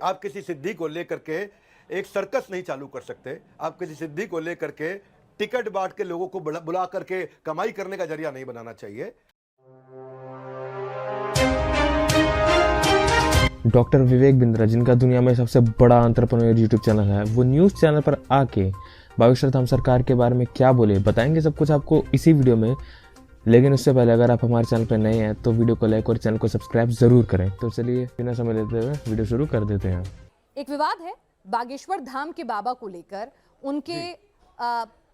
आप किसी सिद्धि को लेकर के एक सर्कस नहीं चालू कर सकते। आप किसी सिद्धि को लेकर के टिकट बांट के लोगों को बुला करके कमाई करने का जरिया नहीं बनाना चाहिए। डॉक्टर विवेक बिंद्रा, जिनका दुनिया में सबसे बड़ा एंटरप्रेन्योर यूट्यूब चैनल है, वो न्यूज़ चैनल पर आके बागेश्वर धाम सरकार के बारे में क्या बोले, बताएंगे सब कुछ आपको इसी वीडियो में। लेकिन उससे पहले अगर आप हमारे चैनल पर नए हैं तो वीडियो को लाइक और चैनल को सब्सक्राइब जरूर करें। तो चलिए बिना समय लेते हुए वीडियो शुरू कर देते हैं। एक विवाद है बागेश्वर धाम के बाबा को लेकर, उनके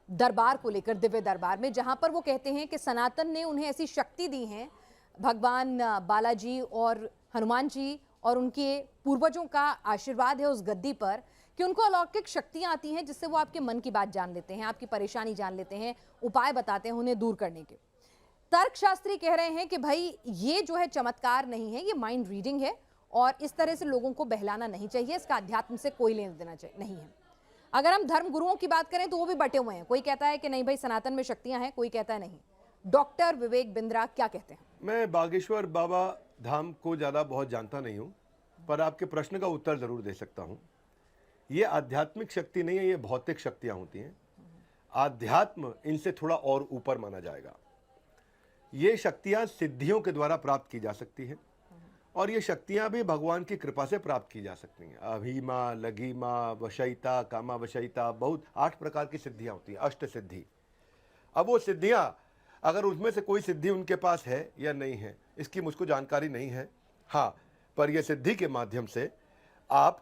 दरबार को लेकर, दिव्य दरबार में, जहां पर वो कहते हैं कि सनातन ने उन्हें ऐसी शक्ति दी है, भगवान बालाजी और हनुमान जी और उनके पूर्वजों का आशीर्वाद है उस गद्दी पर, कि उनको अलौकिक शक्तियां आती हैं जिससे वो आपके मन की बात जान लेते हैं, आपकी परेशानी जान लेते हैं, उपाय बताते हैं उन्हें दूर करने के। तर्कशास्त्री कह रहे हैं कि भाई ये जो है चमत्कार नहीं है, ये माइंड रीडिंग है और इस तरह से लोगों को बहलाना नहीं चाहिए, इसका अध्यात्म से कोई लेना देना नहीं है। अगर हम धर्म गुरुओं की बात करें तो वो भी बटे हुए हैं, कोई कहता है कि नहीं भाई सनातन में शक्तियां हैं, कोई कहता है नहीं। डॉक्टर विवेक बिंद्रा क्या कहते हैं? मैं बागेश्वर बाबा धाम को ज़्यादा बहुत जानता नहीं हूँ, पर आपके प्रश्न का उत्तर ज़रूर दे सकता हूँ। ये आध्यात्मिक शक्ति नहीं है, ये भौतिक शक्तियाँ होती हैं। आध्यात्म इनसे थोड़ा और ऊपर माना जाएगा। ये शक्तियाँ सिद्धियों के द्वारा प्राप्त की जा सकती हैं और ये शक्तियाँ भी भगवान की कृपा से प्राप्त की जा सकती हैं। अभीमा, लघीमा, वशयिता, कामा वशयिता, बहुत 8 प्रकार की सिद्धियाँ होती हैं, अष्ट सिद्धि। अब वो सिद्धियाँ, अगर उसमें से कोई सिद्धि उनके पास है या नहीं है, इसकी मुझको जानकारी नहीं है। हाँ, पर यह सिद्धि के माध्यम से आप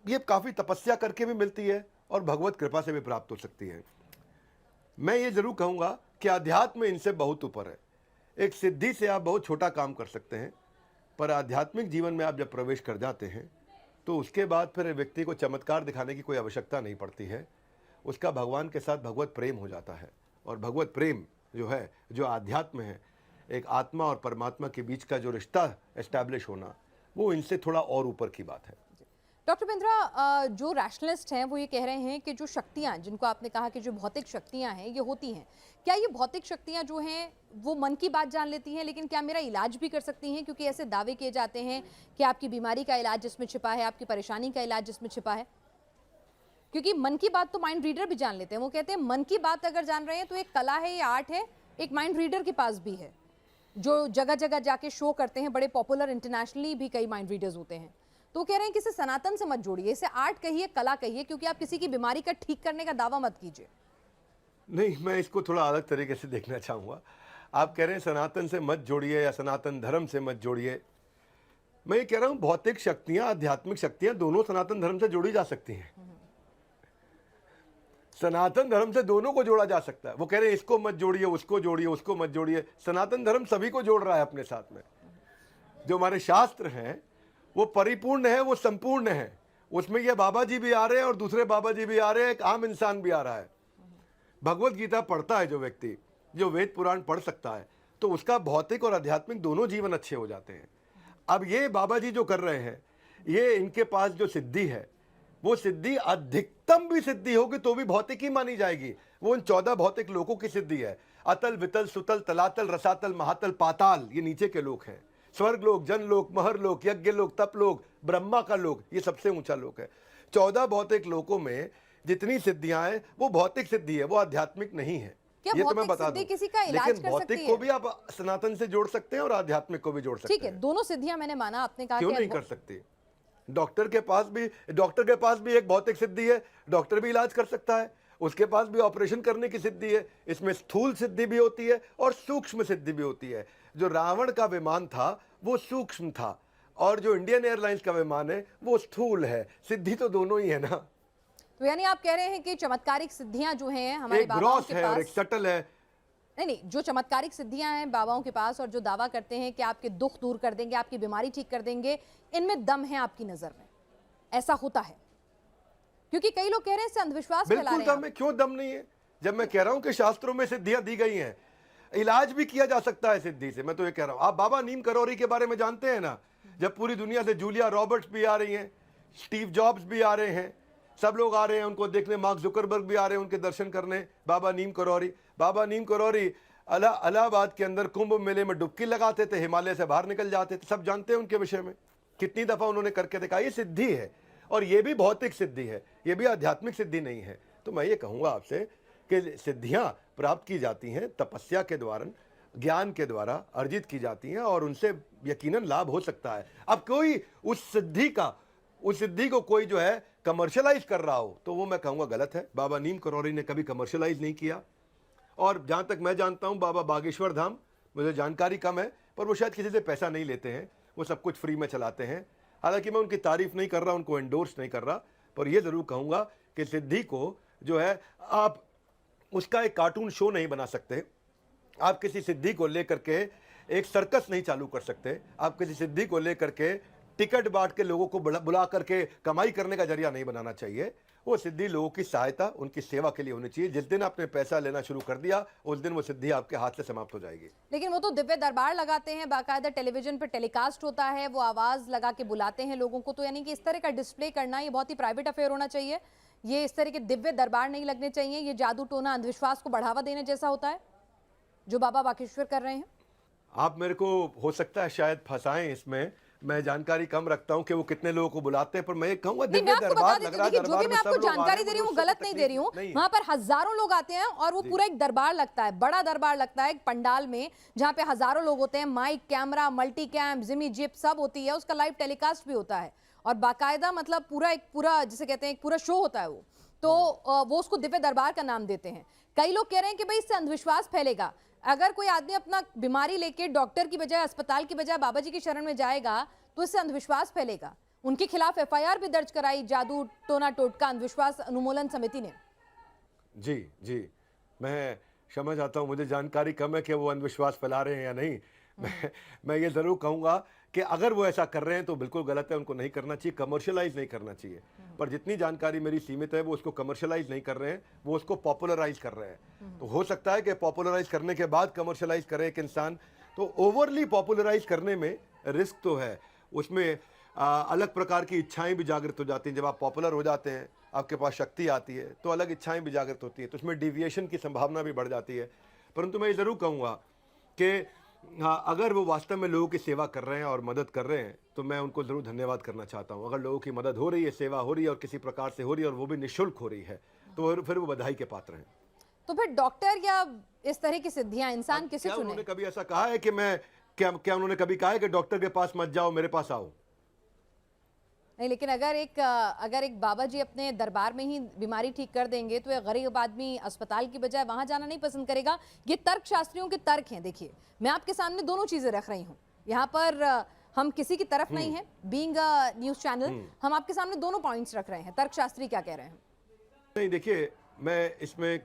ये काफ़ी तपस्या करके भी मिलती है और भगवत कृपा से भी प्राप्त हो सकती है। मैं ये ज़रूर कहूँगा कि अध्यात्म इनसे बहुत ऊपर है। एक सिद्धि से आप बहुत छोटा काम कर सकते हैं, पर आध्यात्मिक जीवन में आप जब प्रवेश कर जाते हैं तो उसके बाद फिर व्यक्ति को चमत्कार दिखाने की कोई आवश्यकता नहीं पड़ती है। उसका भगवान के साथ भगवत प्रेम हो जाता है और भगवत प्रेम जो है, जो आध्यात्म है, एक आत्मा और परमात्मा के बीच का जो रिश्ता एस्टैब्लिश होना, वो इनसे थोड़ा और ऊपर की बात है। डॉक्टर बिंद्रा, जो रैशनलिस्ट हैं वो ये कह रहे हैं कि जो शक्तियां, जिनको आपने कहा कि जो भौतिक शक्तियां हैं ये होती हैं, क्या ये भौतिक शक्तियां जो हैं वो मन की बात जान लेती हैं, लेकिन क्या मेरा इलाज भी कर सकती हैं? क्योंकि ऐसे दावे किए जाते हैं कि आपकी बीमारी का इलाज जिसमें छिपा है, आपकी परेशानी का इलाज जिसमें छिपा है। क्योंकि मन की बात तो माइंड रीडर भी जान लेते हैं। वो कहते हैं मन की बात अगर जान रहे हैं तो एक कला है, ये आर्ट है, एक माइंड रीडर के पास भी है, जो जगह जगह जाके शो करते हैं, बड़े पॉपुलर, इंटरनेशनली भी कई माइंड रीडर्स होते हैं। तो कह रहे हैं कि इसे सनातन से मत जोड़िए, इसे आर्ट कहिए, कला कहिए, क्योंकि आप किसी की बीमारी का ठीक करने का दावा मत कीजिए। नहीं, मैं इसको थोड़ा अलग तरीके से देखना चाहूँगा। आप कह रहे हैं सनातन से मत जोड़िए या सनातन धर्म से मत जोड़िए। मैं ये कह रहा हूँ भौतिक शक्तियाँ, आध्यात्मिक शक्तियाँ दोनों सनातन धर्म से जोड़ी जा सकती हैं। सनातन धर्म से दोनों को जोड़ा जा सकता है। वो कह रहे हैं इसको मत जोड़िए, उसको जोड़िए, उसको मत जोड़िए। सनातन धर्म सभी को जोड़ रहा है अपने साथ में। जो हमारे शास्त्र हैं वो परिपूर्ण है, वो संपूर्ण है। उसमें ये बाबा जी भी आ रहे हैं और दूसरे बाबा जी भी आ रहे हैं, एक आम इंसान भी आ रहा है। भगवत गीता पढ़ता है जो व्यक्ति, जो वेद पुराण पढ़ सकता है, तो उसका भौतिक और आध्यात्मिक दोनों जीवन अच्छे हो जाते हैं। अब ये बाबा जी जो कर रहे हैं, ये इनके पास जो सिद्धि है, वो सिद्धि अधिकतम भी सिद्धि होगी तो भी भौतिक ही मानी जाएगी। वो उन 14 भौतिक लोकों की सिद्धि है। अतल, वितल, सुतल, तलातल, रसातल, महातल, पाताल, ये नीचे के लोक हैं। स्वर्ग लोक, जन लोक, महर लोक, यज्ञ लोक, तप लोक, ब्रह्मा का लोक, ये सबसे ऊंचा लोक है। 14 भौतिक लोकों में जितनी सिद्धियां हैं वो भौतिक सिद्धि है, वो आध्यात्मिक नहीं है। ये तो मैं बता दूं। किसी का इलाज लेकिन कर भौतिक सकती को है? भी आप सनातन से जोड़ सकते हैं और आध्यात्मिक को भी जोड़ सकते हैं। ठीक है, दोनों सिद्धियां मैंने माना, आपने कहा क्यों नहीं कर सकते? डॉक्टर के पास भी एक भौतिक सिद्धि है, डॉक्टर भी इलाज कर सकता है। उसके पास भी ऑपरेशन करने की सिद्धि है। इसमें स्थूल सिद्धि भी होती है और सूक्ष्म सिद्धि भी होती है। जो रावण का विमान था वो सूक्ष्म था और जो इंडियन एयरलाइंस का विमान है वो स्थूल है। सिद्धि तो दोनों ही है ना। तो यानी आप कह रहे हैं कि चमत्कारिक सिद्धियां जो हैं हमारे एक बाबाओं ग्रॉस के है पास, और एक सटल है। नहीं, जो चमत्कारिक सिद्धियां हैं बाबाओं के पास और जो दावा करते हैं कि आपके दुख दूर कर देंगे, आपकी बीमारी ठीक कर देंगे, इनमें दम है आपकी नजर में? ऐसा होता है? क्योंकि कई लोग कह रहे हैं इससे अंधविश्वास फैला रहे हैं। बिल्कुल दम है, क्यों दम नहीं है? जब मैं कह रहा हूं कि शास्त्रों में सिद्धियां दी गई हैं, इलाज भी किया जा सकता है सिद्धि से। मैं तो ये कह रहा हूं, आप बाबा नीम करौरी के बारे में जानते हैं ना? जब पूरी दुनिया से जूलिया रॉबर्ट्स भी आ रही हैं, स्टीव जॉब्स भी आ रहे हैं, सब लोग आ रहे हैं उनको देखने, मार्क जुकरबर्ग भी आ रहे हैं उनके दर्शन करने। बाबा नीम करौरी इलाहाबाद के अंदर कुंभ मेले में डुबकी लगाते थे, हिमालय से बाहर निकल जाते थे। सब जानते हैं उनके विषय में। कितनी दफा उन्होंने करके दिखा, ये सिद्धि है और ये भी भौतिक सिद्धि है, ये भी आध्यात्मिक सिद्धि नहीं है। तो मैं ये कहूँगा आपसे कि सिद्धियाँ प्राप्त की जाती हैं तपस्या के द्वारा, ज्ञान के द्वारा अर्जित की जाती हैं और उनसे यकीनन लाभ हो सकता है। अब कोई उस सिद्धि को कोई जो है कमर्शलाइज कर रहा हो तो वो मैं कहूँगा गलत है। बाबा नीम करौरी ने कभी कमर्शलाइज नहीं किया और जहाँ तक मैं जानता हूँ बाबा बागेश्वर धाम, मुझे जानकारी कम है पर वो शायद किसी से पैसा नहीं लेते हैं, वो सब कुछ फ्री में चलाते हैं। हालांकि मैं उनकी तारीफ नहीं कर रहा, उनको एंडोर्स नहीं कर रहा, पर ये ज़रूर कहूँगा कि सिद्धि को जो है आप उसका एक कार्टून शो नहीं बना सकते। आप किसी सिद्धि को लेकर के एक सर्कस नहीं चालू कर सकते। आप किसी सिद्धि को लेकर के टिकट बांट के लोगों को बुला करके कमाई करने का जरिया नहीं बनाना चाहिए। वो सिद्धि लोगों की सहायता, उनकी सेवा के लिए होनी चाहिए। जिस दिन आपने पैसा लेना शुरू कर दिया उस दिन वो सिद्धि आपके हाथ से समाप्त हो जाएगी। लेकिन वो तो दिव्य दरबार लगाते हैं, बाकायदा टेलीविजन पर टेलीकास्ट होता है, वो आवाज लगा के बुलाते हैं लोगों को, तो यानी कि इस तरह का डिस्प्ले करना ये बहुत ही प्राइवेट अफेयर होना चाहिए। ये इस तरह के दिव्य दरबार नहीं लगने चाहिए। ये जादू टोना अंधविश्वास को बढ़ावा देने जैसा होता है जो बाबा बागेश्वर कर रहे हैं। आप मेरे को हो सकता है शायद फंसाएं इसमें, मैं जानकारी कम रखता हूं कि वो कितने लोगों को बुलाते हैं, पर मैं कहूंगा नहीं, मैं आपको बता देती हूँ, देखिए जो भी मैं आपको जानकारी दे रही हूँ वो गलत नहीं दे रही हूँ। वहां पर हजारों लोग आते हैं और वो पूरा एक दरबार लगता है, बड़ा दरबार लगता है एक पंडाल में, जहाँ पे हजारों लोग होते हैं। Mic, camera, multi cam, jimmy jib सब होती है, उसका लाइव टेलीकास्ट भी होता है और बाकायदा मतलब पूरा जिसे कहते हैं एक पूरा शो होता है वो। तो वो उसको दिव्य दरबार का नाम देते हैं। कई लोग कह रहे हैं कि भाई इससे अंधविश्वास फैलेगा। अगर कोई आदमी अपना बीमारी लेके डॉक्टर की बजाय, अस्पताल की बजाय बाबा जी की शरण में जाएगा तो इससे अंधविश्वास फैलेगा। उनके खिलाफ एफआईआर भी दर्ज कराई जादू टोना टोटका अंधविश्वास उन्मूलन समिति ने। जी मैं समझ आता हूँ, मुझे जानकारी कम है कि वो अंधविश्वास फैला रहे हैं या नहीं। मैं ये ज़रूर कहूँगा कि अगर वो ऐसा कर रहे हैं तो बिल्कुल गलत है, उनको नहीं करना चाहिए, कमर्शलाइज नहीं करना चाहिए। पर जितनी जानकारी मेरी सीमित है वो उसको कमर्शलाइज नहीं कर रहे हैं, वो उसको पॉपुलराइज कर रहे हैं। तो हो सकता है कि पॉपुलराइज करने के बाद कमर्शलाइज करे एक इंसान, तो ओवरली पॉपुलराइज करने में रिस्क तो है, उसमें अलग प्रकार की इच्छाएं भी जागृत हो जाती हैं। जब आप पॉपुलर हो जाते हैं, आपके पास शक्ति आती है तो अलग इच्छाएं भी जागृत होती है, तो उसमें डिविएशन की संभावना भी बढ़ जाती है। परंतु मैं ये ज़रूर कहूँगा कि हाँ, अगर वो वास्तव में लोगों की सेवा कर रहे हैं और मदद कर रहे हैं तो मैं उनको ज़रूर धन्यवाद करना चाहता हूँ। अगर लोगों की मदद हो रही है, सेवा हो रही है और किसी प्रकार से हो रही है और वो भी निःशुल्क हो रही है तो फिर वो बधाई के पात्र हैं। तो फिर डॉक्टर या इस तरह की सिद्धियां इंसान किसे क्या चुने? उन्होंने कभी ऐसा कहा है कि मैं क्या उन्होंने कभी कहा है कि डॉक्टर के पास मत जाओ, मेरे पास आओ? नहीं, लेकिन अगर एक बाबा जी अपने दरबार में ही बीमारी ठीक कर देंगे तो एक गरीब आदमी अस्पताल की बजाय वहां जाना नहीं पसंद करेगा। ये तर्क शास्त्रियों के तर्क हैं। देखिए, मैं आपके सामने दोनों चीजें रख रही हूँ यहाँ पर। हम किसी की तरफ नहीं है, बीइंग अ न्यूज चैनल, हम आपके सामने दोनों पॉइंट्स रख रहे हैं। तर्क शास्त्री क्या कह रहे हैं? नहीं, देखिए, मैं इसमें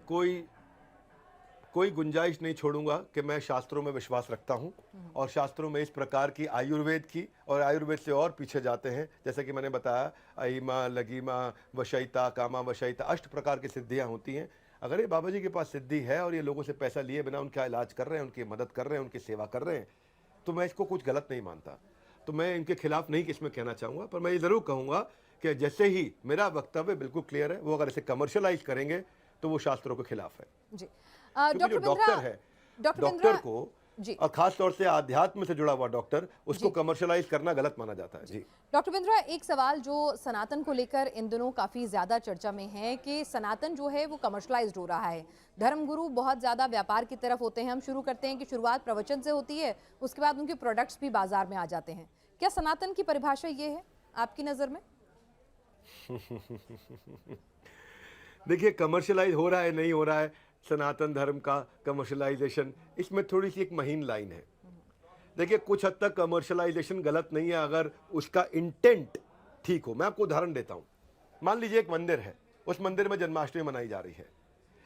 कोई गुंजाइश नहीं छोड़ूंगा कि मैं शास्त्रों में विश्वास रखता हूं और शास्त्रों में इस प्रकार की आयुर्वेद की, और आयुर्वेद से और पीछे जाते हैं, जैसे कि मैंने बताया अहिमा, लगीमा, वशयिता, कामा वशयिता, 8 प्रकार की सिद्धियां होती हैं। अगर ये बाबा जी के पास सिद्धि है और ये लोगों से पैसा लिए बिना उनका इलाज कर रहे हैं, उनकी मदद कर रहे हैं, उनकी सेवा कर रहे हैं, तो मैं इसको कुछ गलत नहीं मानता। तो मैं इनके खिलाफ नहीं इसमें कहना चाहूँगा, पर मैं ये ज़रूर कहूँगा कि जैसे ही मेरा वक्तव्य बिल्कुल क्लियर है, वो अगर इसे कमर्शलाइज करेंगे तो वो शास्त्रों के खिलाफ है। जी, क्योंकि जो डॉक्टर है, डॉक्टर को जी, और खास तौर से आध्यात्म से जुड़ा हुआ डॉक्टर, उसको कमर्शलाइज करना गलत माना जाता है। जी डॉक्टर बिंद्रा, एक सवाल जो सनातन को लेकर इन दिनों काफी ज्यादा चर्चा में है कि सनातन जो है वो कमर्शलाइज्ड हो रहा है। धर्मगुरु बहुत ज्यादा व्यापार की तरफ होते हैं। हम शुरू करते हैं कि शुरुआत प्रवचन से होती है, उसके बाद उनके प्रोडक्ट्स भी बाजार में आ जाते हैं। क्या सनातन की परिभाषा ये है आपकी नजर में? देखिए, कमर्शलाइज हो रहा है नहीं हो रहा है, सनातन धर्म का कमर्शलाइजेशन, इसमें थोड़ी सी एक महीन लाइन है। देखिए, कुछ हद तक कमर्शलाइजेशन गलत नहीं है अगर उसका इंटेंट ठीक हो। मैं आपको उदाहरण देता हूँ। मान लीजिए एक मंदिर है, उस मंदिर में जन्माष्टमी मनाई जा रही है,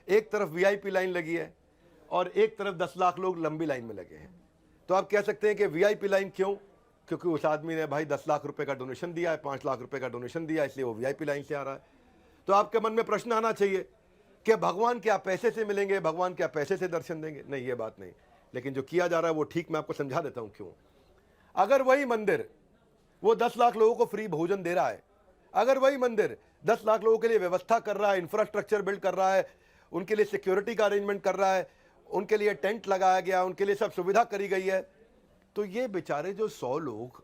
एक तरफ वीआईपी लाइन लगी है और एक तरफ 10 लाख लोग लंबी लाइन में लगे हैं। तो आप कह सकते हैं कि वीआईपी लाइन क्यों? क्योंकि उस आदमी ने भाई 10 लाख रुपए का डोनेशन दिया है, 5 लाख रुपए का डोनेशन दिया, इसलिए वो वीआईपी लाइन से आ रहा है। तो आपके मन में प्रश्न आना चाहिए कि भगवान क्या पैसे से मिलेंगे, भगवान क्या पैसे से दर्शन देंगे? नहीं, ये बात नहीं। लेकिन जो किया जा रहा है वो ठीक, मैं आपको समझा देता हूं क्यों। अगर वही मंदिर वो 10 लाख लोगों को फ्री भोजन दे रहा है, अगर वही मंदिर 10 लाख लोगों के लिए व्यवस्था कर रहा है, इंफ्रास्ट्रक्चर बिल्ड कर रहा है, उनके लिए सिक्योरिटी का अरेंजमेंट कर रहा है, उनके लिए टेंट लगाया गया, उनके लिए सब सुविधा करी गई है, तो ये बेचारे जो 100 लोग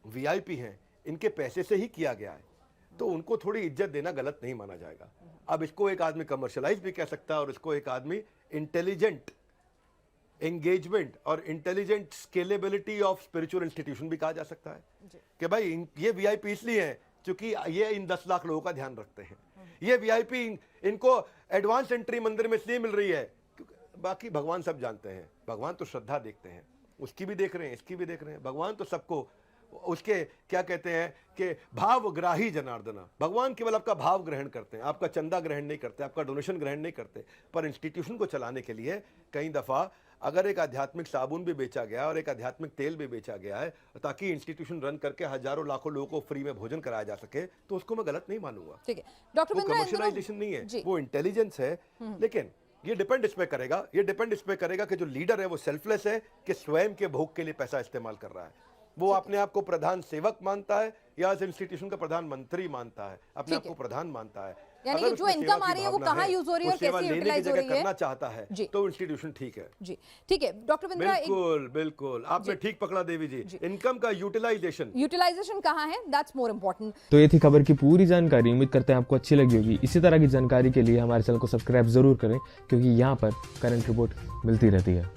वीआईपी हैं, इनके पैसे से ही किया गया है, तो उनको थोड़ी इज्जत देना गलत नहीं माना जाएगा। अब इसको एक आदमी कमर्शलाइज भी कह सकता है और इसको एक आदमी इंटेलिजेंट एंगेजमेंट और intelligent scalability of spiritual institution भी कहा जा सकता है कि भाई ये वीआईपी इसलिए हैं क्योंकि ये इन 10 लाख लोगों का ध्यान रखते हैं। ये वीआईपी इनको एडवांस एंट्री मंदिर में इसलिए मिल रही है क्योंकि बाकी भगवान सब जानते हैं, भगवान तो श्रद्धा देखते हैं, उसकी भी देख रहे हैं, इसकी भी देख रहे हैं। भगवान तो सबको उसके क्या कहते हैं कि भावग्राही जनार्दना, भगवान केवल आपका भाव ग्रहण करते हैं, आपका चंदा ग्रहण नहीं करते, आपका डोनेशन ग्रहण नहीं करते। पर इंस्टीट्यूशन को चलाने के लिए कई दफा अगर एक आध्यात्मिक साबुन भी बेचा गया और एक आध्यात्मिक तेल भी बेचा गया है ताकि इंस्टीट्यूशन रन करके हजारों लाखों लोगों को फ्री में भोजन कराया जा सके, तो उसको मैं गलत नहीं मानूंगा। ठीक है डॉक्टर वो बिंद्रा, कमर्शियलाइजेशन नहीं है, वो इंटेलिजेंस है। लेकिन ये डिपेंड इस पे करेगा, ये डिपेंड इस पे करेगा कि जो लीडर है वो सेल्फलेस है कि स्वयं के भोग के लिए पैसा इस्तेमाल कर रहा है। वो अपने आप को प्रधान सेवक मानता है या इस इंस्टीट्यूशन का प्रधानमंत्री मानता है, अपने आप को प्रधान मानता है। यानी अगर कि जो उसमें इनकम सेवा आ की रही है वो भावना कहाँ यूज हो रही है और वो सेवा कैसे लेने की यूटिलाइज हो जगह रही है करना चाहता है, जी। तो इंस्टीट्यूशन ठीक है। जी ठीक है डॉक्टर बिंद्रा, बिल्कुल बिल्कुल आपने ठीक पकड़ा देवी जी। इनकम का यूटिलाइजेशन कहाँ है, दैट्स मोर इम्पोर्टेंट। तो ये थी खबर की पूरी जानकारी। उम्मीद करते हैं आपको अच्छी लगी होगी। इसी तरह की जानकारी के लिए हमारे चैनल को सब्सक्राइब जरूर करें क्योंकि यहाँ पर करंट रिपोर्ट मिलती रहती है।